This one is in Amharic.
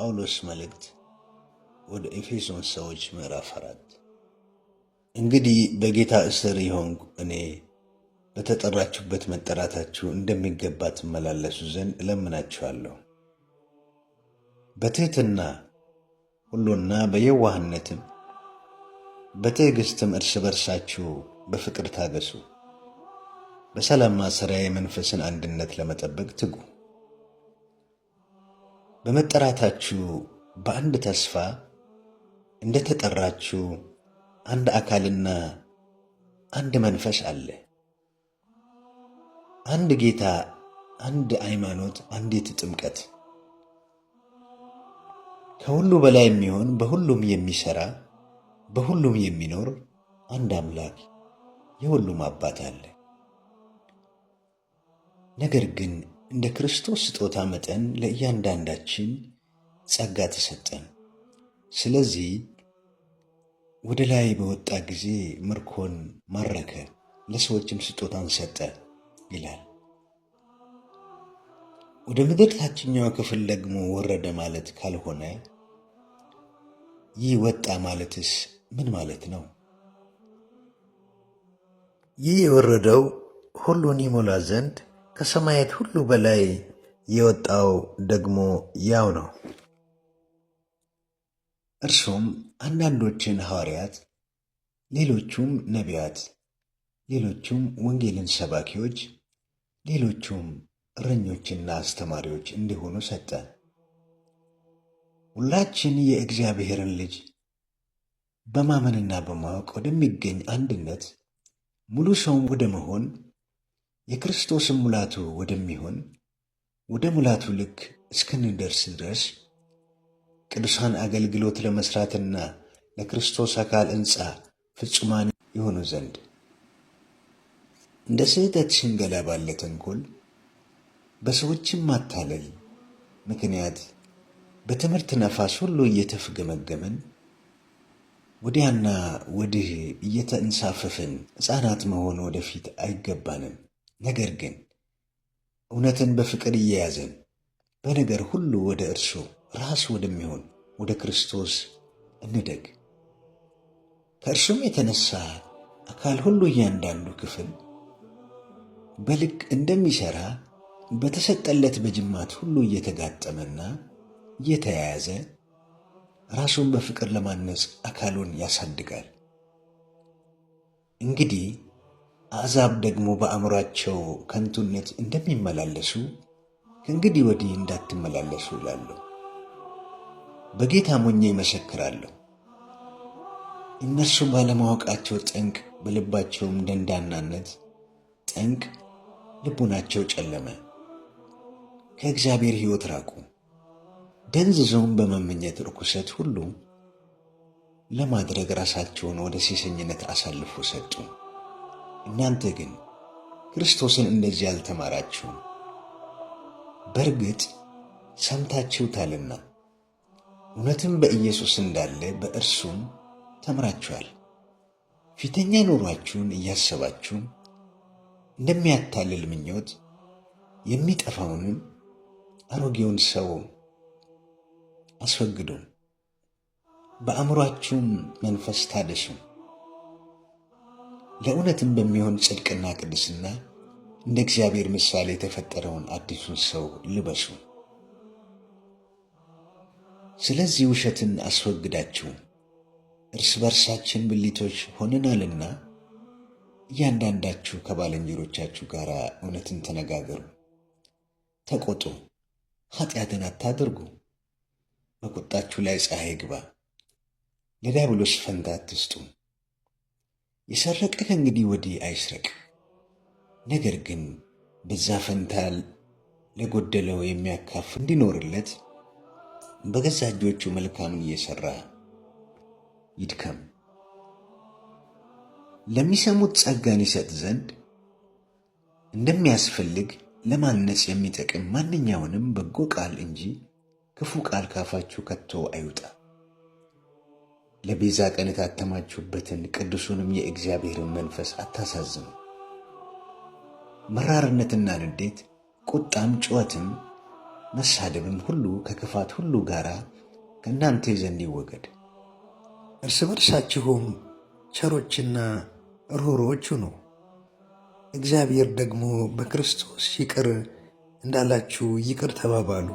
የጳውሎስ መልእክት ወደ ኤፌሶን ሰዎች ምዕራፍ 4። እንግዲህ በጌታ እስር የሆንኩ እኔ በተጠራችሁበት መጠራታችሁ እንደሚገባ ትመላለሱ ዘንድ እለምናችኋለሁ። በትሕትና ሁሉና በየዋህነትም በትዕግሥትም እርስ በርሳችሁ በፍቅር ታገሱ። በሰላም ማሰሪያ የመንፈስን አንድነት ለመጠበቅ ትጉ። በመጠራታችሁ በአንድ ተስፋ እንደ ተጠራችሁ አንድ አካልና አንድ መንፈስ አለ። አንድ ጌታ፣ አንድ ሃይማኖት፣ አንዲት ጥምቀት፣ ከሁሉ በላይ የሚሆን በሁሉም የሚሠራ በሁሉም የሚኖር አንድ አምላክ የሁሉም አባት አለ። ነገር ግን እንደ ክርስቶስ ስጦታ መጠን ለእያንዳንዳችን ጸጋ ተሰጠን። ስለዚህ ወደ ላይ በወጣ ጊዜ ምርኮን ማረከ፣ ለሰዎችም ስጦታን ሰጠ ይላል። ወደ ምድር ታችኛው ክፍል ደግሞ ወረደ ማለት ካልሆነ ይህ ወጣ ማለትስ ምን ማለት ነው? ይህ የወረደው ሁሉን ይሞላ ዘንድ ከሰማያት ሁሉ በላይ የወጣው ደግሞ ያው ነው። እርሱም አንዳንዶችን ሐዋርያት፣ ሌሎቹም ነቢያት፣ ሌሎቹም ወንጌልን ሰባኪዎች፣ ሌሎቹም እረኞችና አስተማሪዎች እንዲሆኑ ሰጠ። ሁላችን የእግዚአብሔርን ልጅ በማመንና በማወቅ ወደሚገኝ አንድነት ሙሉ ሰውም ወደ መሆን የክርስቶስን ሙላቱ ወደሚሆን ወደ ሙላቱ ልክ እስክንደርስ ድረስ ቅዱሳን አገልግሎት ለመሥራትና ለክርስቶስ አካል ሕንፃ ፍጹማን የሆኑ ዘንድ እንደ ስህተት ሽንገላ ባለ ተንኰል በሰዎችም ማታለል ምክንያት በትምህርት ነፋስ ሁሉ እየተፍገመገምን ወዲያና ወዲህ እየተንሳፈፍን ሕፃናት መሆን ወደፊት አይገባንም። ነገር ግን እውነትን በፍቅር እየያዘን በነገር ሁሉ ወደ እርሱ ራስ ወደሚሆን ወደ ክርስቶስ እንደግ። ከእርሱም የተነሣ አካል ሁሉ እያንዳንዱ ክፍል በልክ እንደሚሠራ በተሰጠለት በጅማት ሁሉ እየተጋጠመና እየተያያዘ ራሱን በፍቅር ለማነጽ አካሉን ያሳድጋል። እንግዲህ አሕዛብ ደግሞ በአእምሮአቸው ከንቱነት እንደሚመላለሱ ከእንግዲህ ወዲህ እንዳትመላለሱ እላለሁ። በጌታ ሞኜ ይመሰክራለሁ። እነርሱ ባለማወቃቸው ጠንቅ፣ በልባቸውም ደንዳናነት ጠንቅ ልቡናቸው ጨለመ፣ ከእግዚአብሔር ሕይወት ራቁ። ደንዝዘውም በመመኘት ርኩሰት ሁሉ ለማድረግ ራሳቸውን ወደ ሴሰኝነት አሳልፎ ሰጡ። እናንተ ግን ክርስቶስን እንደዚህ አልተማራችሁም። በእርግጥ ሰምታችሁታልና እውነትም በኢየሱስ እንዳለ በእርሱም ተምራችኋል። ፊተኛ ኑሯችሁን እያሰባችሁ እንደሚያታልል ምኞት የሚጠፋውንም አሮጌውን ሰው አስወግዱ፣ በአእምሮአችሁም መንፈስ ታደሱ፣ ለእውነትም በሚሆን ጽድቅና ቅድስና እንደ እግዚአብሔር ምሳሌ የተፈጠረውን አዲሱን ሰው ልበሱ። ስለዚህ ውሸትን አስወግዳችሁ እርስ በርሳችን ብልቶች ሆነናልና እያንዳንዳችሁ ከባልንጀሮቻችሁ ጋር እውነትን ተነጋገሩ። ተቆጡ፣ ኃጢአትን አታድርጉ። በቁጣችሁ ላይ ፀሐይ ግባ፣ ለዲያብሎስ ፈንታ አትስጡ። የሰረቀ ከእንግዲህ ወዲህ አይስረቅ፣ ነገር ግን በዛ ፈንታ ለጎደለው የሚያካፍል እንዲኖርለት በገዛ እጆቹ መልካምን እየሠራ ይድከም። ለሚሰሙት ጸጋን ይሰጥ ዘንድ እንደሚያስፈልግ ለማነጽ የሚጠቅም ማንኛውንም በጎ ቃል እንጂ ክፉ ቃል ካፋችሁ ከቶ አይውጣ። ለቤዛ ቀን የታተማችሁበትን ቅዱሱንም የእግዚአብሔርን መንፈስ አታሳዝኑ። መራርነትና ንዴት፣ ቁጣም፣ ጩኸትም መሳደብም ሁሉ ከክፋት ሁሉ ጋር ከእናንተ ዘንድ ይወገድ። እርስ በርሳችሁም ቸሮችና ርኅሩኆች ሁኑ፣ እግዚአብሔር ደግሞ በክርስቶስ ይቅር እንዳላችሁ ይቅር ተባባሉ።